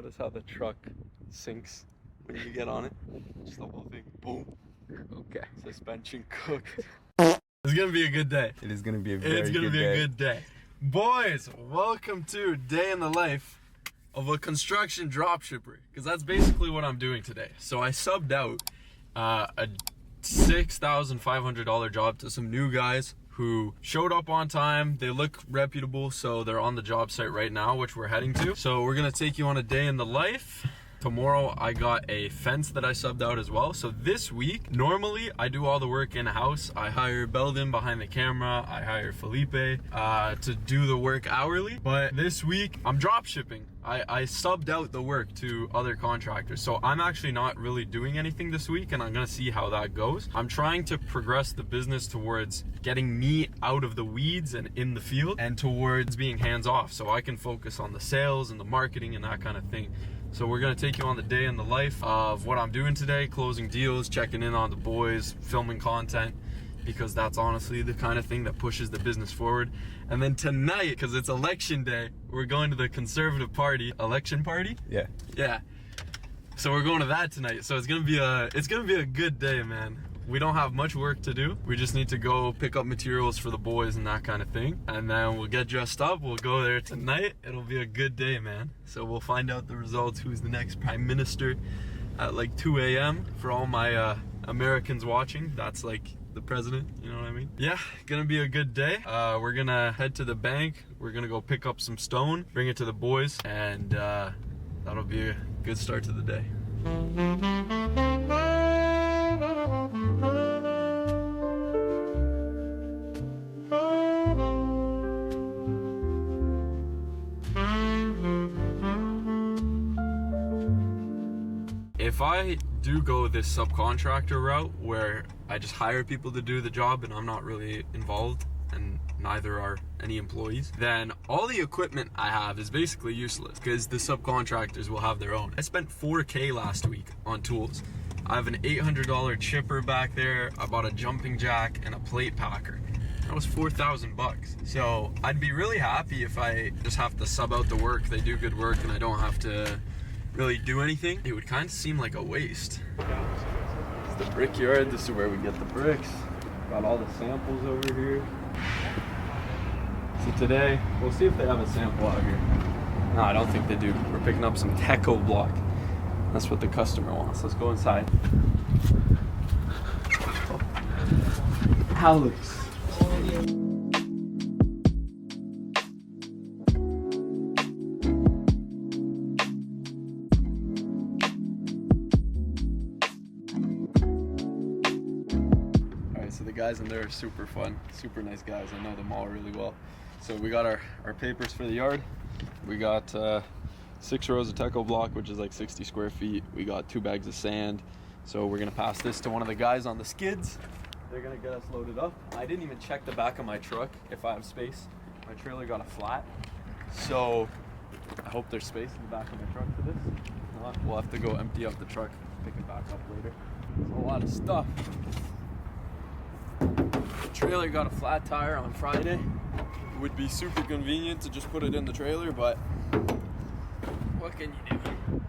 Notice how the truck sinks when you get on it. Just the whole thing, boom. Okay. Suspension cooked. It's gonna be a good day. It is gonna be a very good day. Boys, welcome to day in the life of a construction dropshipper. Because that's basically what I'm doing today. So I subbed out a $6,500 job to some new guys who showed up on time. They look reputable, so they're on the job site right now, which we're heading to. So we're gonna take you on a day in the life. Tomorrow I got a fence that I subbed out as well. So this week, normally I do all the work in-house. I hire Belden behind the camera. I hire Felipe to do the work hourly. But this week, I'm drop shipping. I subbed out the work to other contractors. So I'm actually not really doing anything this week, and I'm gonna see how that goes. I'm trying to progress the business towards getting me out of the weeds and in the field, and towards being hands-off so I can focus on the sales and the marketing and that kind of thing. So we're gonna take you on the day in the life of what I'm doing today, closing deals, checking in on the boys, filming content, because that's honestly the kind of thing that pushes the business forward. And then tonight, because it's election day, we're going to the Conservative Party election party. Yeah. So we're going to that tonight. So it's gonna be a good day, man. We don't have much work to do. We just need to go pick up materials for the boys and that kind of thing. And then we'll get dressed up. We'll go there tonight. It'll be a good day, man. So we'll find out the results, who's the next prime minister at like 2 a.m. for all my Americans watching. That's like the president, you know what I mean? Yeah, gonna be a good day. We're gonna head to the bank. We're gonna go pick up some stone, bring it to the boys, and that'll be a good start to the day. If I do go this subcontractor route where I just hire people to do the job and I'm not really involved, and neither are any employees, then all the equipment I have is basically useless because the subcontractors will have their own. I spent $4K last week on tools. I have an $800 chipper back there. I bought a jumping jack and a plate packer. That was 4,000 bucks. So I'd be really happy if I just have to sub out the work. They do good work and I don't have to really do anything. It would kind of seem like a waste. It's the brick yard. This is where we get the bricks. Got all the samples over here. So today, we'll see if they have a sample out here. No, I don't think they do. We're picking up some Teco block. That's what the customer wants. Let's go inside. Alex. So the guys in there are super fun, super nice guys. I know them all really well. So we got our papers for the yard. We got 6 rows of Teco block, which is like 60 square feet. We got 2 bags of sand. So we're gonna pass this to one of the guys on the skids. They're gonna get us loaded up. I didn't even check the back of my truck if I have space. My trailer got a flat. So I hope there's space in the back of my truck for this. If not, we'll have to go empty up the truck, pick it back up later. There's a lot of stuff. The trailer got a flat tire on Friday. It would be super convenient to just put it in the trailer, but what can you do?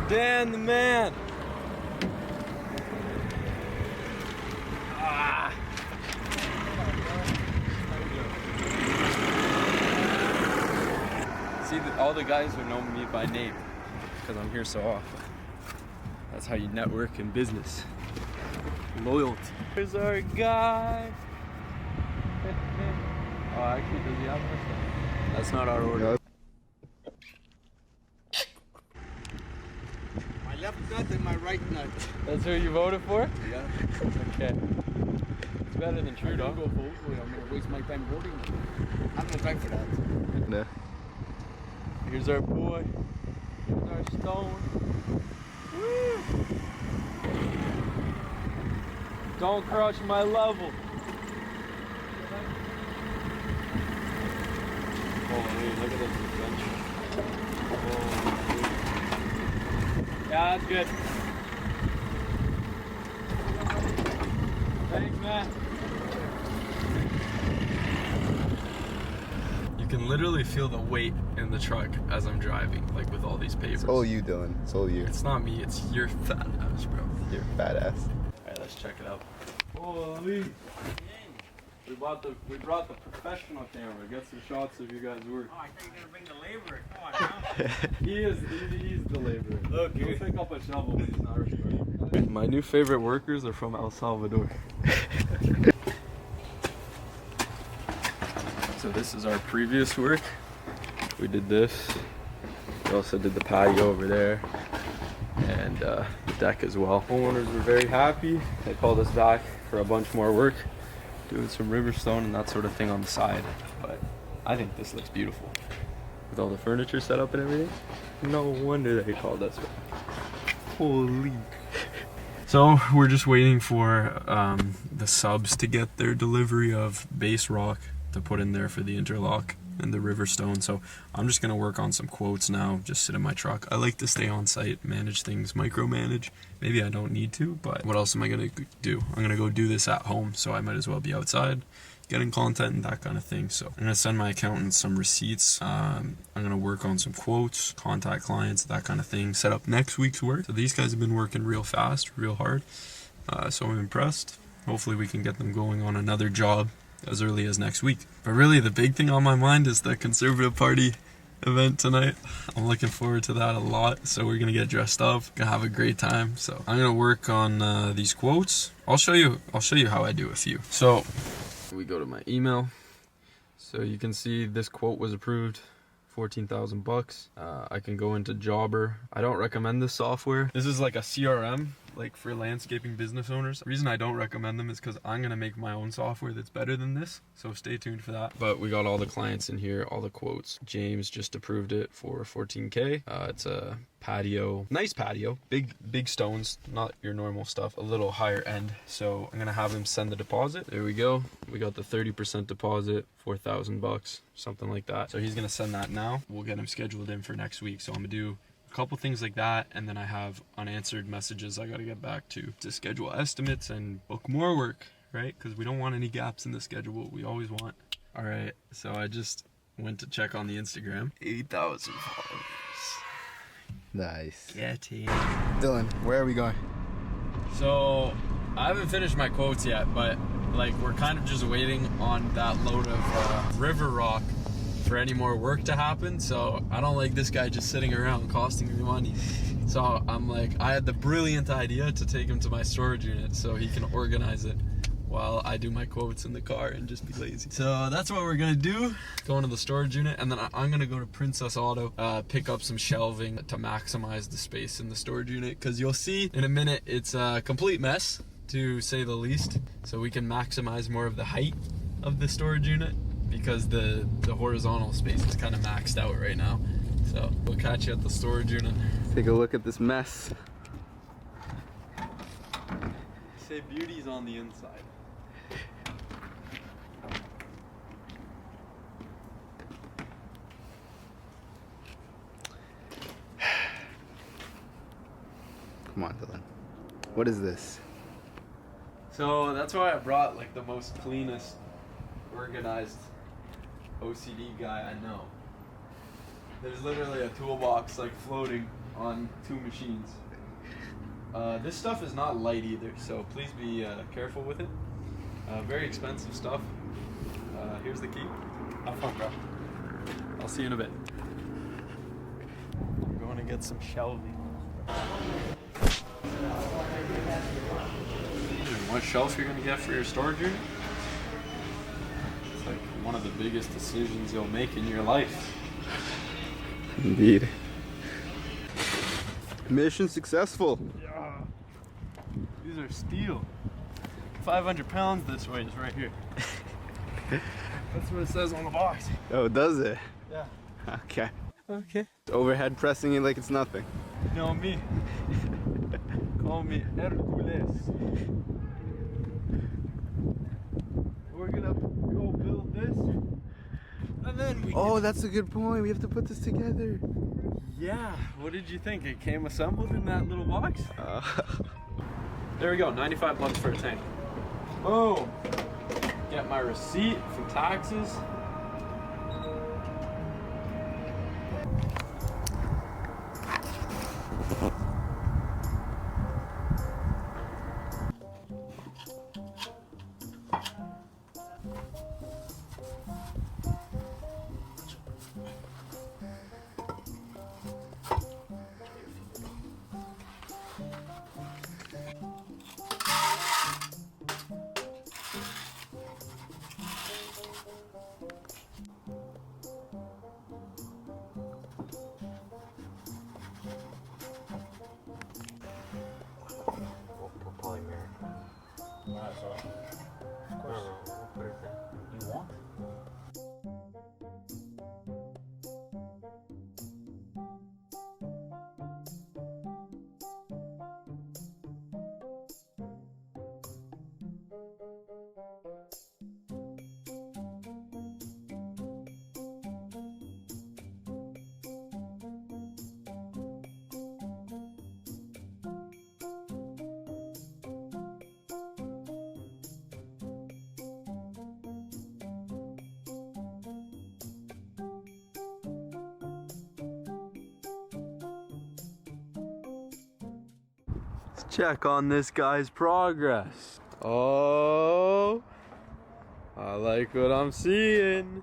Dan the man! See, all the guys who know me by name because I'm here so often. That's how you network in business. Loyalty. Here's our guy. Oh, actually, does he have this? That's not our order. My left nut and my right nut. That's who you voted for? Yeah. Okay. It's better than Trudeau. I don't go vote. I'm gonna waste my time voting. I'm not time for that. No. Here's our boy. Here's our stone. Woo! Don't crush my level. Holy, look at this adventure. Yeah, that's good. Thanks, man. You can literally feel the weight in the truck as I'm driving, like with all these papers. It's all you, Dylan. It's all you. It's not me, it's your fat ass, bro. You're fat ass. Alright, let's check it out. Holy! We brought the professional camera. Get some shots of you guys' work. Oh, I thought you were gonna bring the laborer. Come on, He's the laborer. Look, He'll pick up a shovel when he's not recording. My new favorite workers are from El Salvador. So this is our previous work. We did this. We also did the patio over there and the deck as well. Homeowners were very happy. They called us back for a bunch more work, doing some river stone and that sort of thing on the side. But I think this looks beautiful with all the furniture set up and everything. No wonder they called us back. Holy. So we're just waiting for the subs to get their delivery of base rock to put in there for the interlock and the river stone. So I'm just gonna work on some quotes now, just sit in my truck. I like to stay on site, manage things, micromanage. Maybe I don't need to, but what else am I gonna do? I'm gonna go do this at home, so I might as well be outside getting content and that kind of thing. So I'm gonna send my accountant some receipts. I'm gonna work on some quotes, contact clients, that kind of thing, set up next week's work. So these guys have been working real fast, real hard. So I'm impressed. Hopefully we can get them going on another job as early as next week. But really the big thing on my mind is the Conservative Party event tonight. I'm looking forward to that a lot. So we're gonna get dressed up, gonna have a great time. So I'm gonna work on these quotes. I'll show you how I do a few. So we go to my email. So you can see this quote was approved, 14,000 bucks. I can go into Jobber. I don't recommend this software. This is like a CRM, like for landscaping business owners. The reason I don't recommend them is because I'm gonna make my own software that's better than this. So stay tuned for that. But we got all the clients in here, all the quotes. James just approved it for 14K. It's a patio, nice patio, big stones, not your normal stuff, a little higher end. So I'm gonna have him send the deposit. There we go. We got the 30% deposit, 4,000 bucks, something like that. So he's gonna send that now. We'll get him scheduled in for next week. So I'm gonna do a couple things like that, and then I have unanswered messages I gotta get back to schedule estimates and book more work, right? Because we don't want any gaps in the schedule. We always want. All right, so I just went to check on the Instagram. 8,000 followers. Nice. Get in. Dylan, where are we going? So I haven't finished my quotes yet, but like we're kind of just waiting on that load of river rock for any more work to happen. So I don't like this guy just sitting around costing me money. So I'm like, I had the brilliant idea to take him to my storage unit so he can organize it while I do my quotes in the car and just be lazy. So that's what we're gonna do. Go into the storage unit, and then I'm gonna go to Princess Auto, pick up some shelving to maximize the space in the storage unit, because you'll see in a minute it's a complete mess, to say the least. So we can maximize more of the height of the storage unit, because the horizontal space is kind of maxed out right now. So we'll catch you at the storage unit. Take a look at this mess. Say beauty's on the inside. Come on, Dylan. What is this? So that's why I brought like the most cleanest, organized OCD guy I know. There's literally a toolbox like floating on 2 machines. This stuff is not light either, so please be careful with it. Very expensive stuff. Here's the key. Have fun, bro. I'll see you in a bit. I'm going to get some shelving. What shelf you're gonna get for your storage unit? It's like one of the biggest decisions you'll make in your life. Indeed. Mission successful. Yeah. These are steel. 500 pounds this way is right here. That's what it says on the box. Oh, does it? Yeah. Okay. Okay. Overhead pressing it like it's nothing. You know me. Call me Hercules. We're gonna go build this, and then we. Oh, that's a good point. We have to put this together. Yeah. What did you think? It came assembled in that little box. There we go. 95 bucks for a tank. Boom. Get my receipt for taxes. Let's check on this guy's progress. Oh, I like what I'm seeing.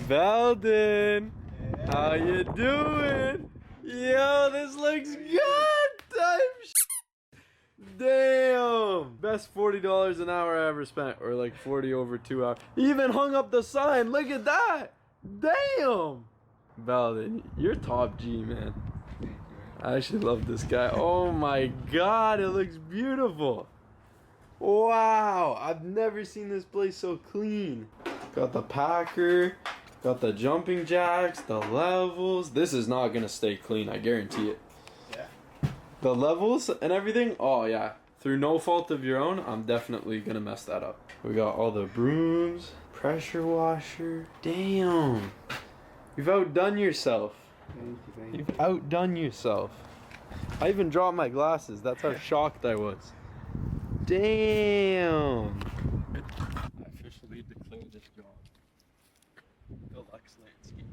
Belden, how you doing? Yo, this looks good. Damn! Best $40 an hour I ever spent, or like 40 over 2 hours. He even hung up the sign. Look at that! Damn! Belden, you're top G, man. I actually love this guy. Oh my god, it looks beautiful. Wow, I've never seen this place so clean. Got the Packer, got the jumping jacks, the levels. This is not gonna stay clean, I guarantee it. Yeah. The levels and everything, oh yeah. Through no fault of your own, I'm definitely gonna mess that up. We got all the brooms, pressure washer. Damn. You've outdone yourself. You've outdone yourself. I even dropped my glasses. That's how shocked I was. Damn. I officially declare this job Deluxe Landscape.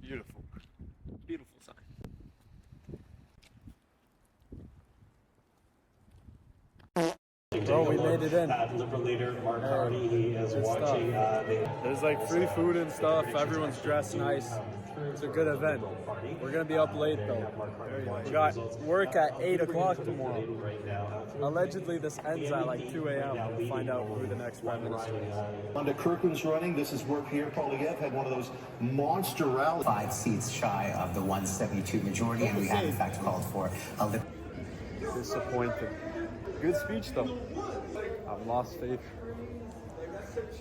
Beautiful. Beautiful sign. Bro, we made it in. Liberal leader Mark Carney is watching. There's like free food and stuff. Everyone's dressed nice. It's a good event. We're gonna be up late though. We got work at 8 o'clock tomorrow. Allegedly, this ends at like 2 a.m. We'll find out who the next prime minister is. Under Kirkland's running, this is where Pierre Poilievre had one of those monster rallies. 5 seats shy of the 172 majority, and we have in fact called for a Disappointing. Good speech though. I've lost faith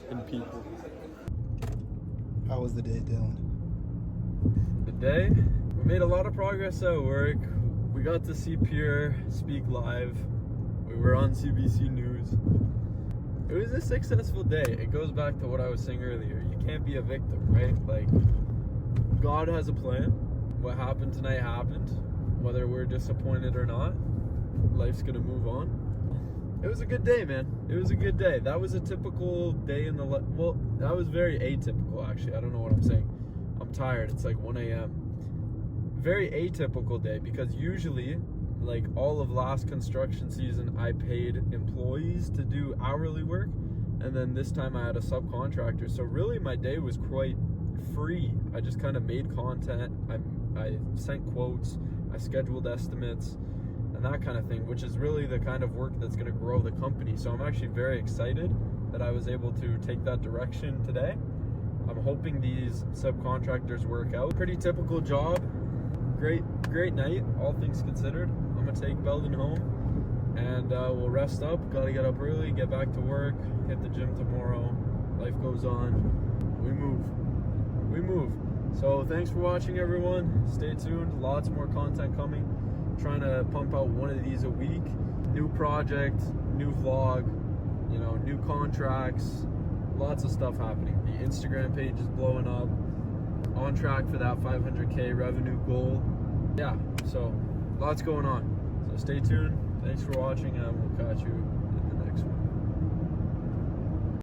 in people. How was the day, Dylan? The day, we made a lot of progress at work. We got to see Pierre speak live. We were on CBC News. It was a successful day. It goes back to what I was saying earlier. You can't be a victim, right? Like, God has a plan. What happened tonight happened. Whether we're disappointed or not, life's gonna move on. It was a good day, man. It was a good day. That was a typical day in the well, that was very atypical actually. I don't know what I'm saying. I'm tired. It's like 1 a.m. Very atypical day because usually, like all of last construction season, I paid employees to do hourly work, and then this time I had a subcontractor. So really my day was quite free. I just kind of made content. I sent quotes. I scheduled estimates. And that kind of thing, which is really the kind of work that's going to grow the company. So I'm actually very excited that I was able to take that direction today. I'm hoping these subcontractors work out. Pretty typical job. Great night, all things considered. I'm going to take Belden home and we'll rest up. Got to get up early, get back to work, hit the gym tomorrow. Life goes on. We move. So thanks for watching, everyone. Stay tuned. Lots more content coming. Trying to pump out one of these a week. New project, new vlog, you know, new contracts, lots of stuff happening. The Instagram page is blowing up. On track for that 500K revenue goal. Yeah, so lots going on. So stay tuned. Thanks for watching, and we'll catch you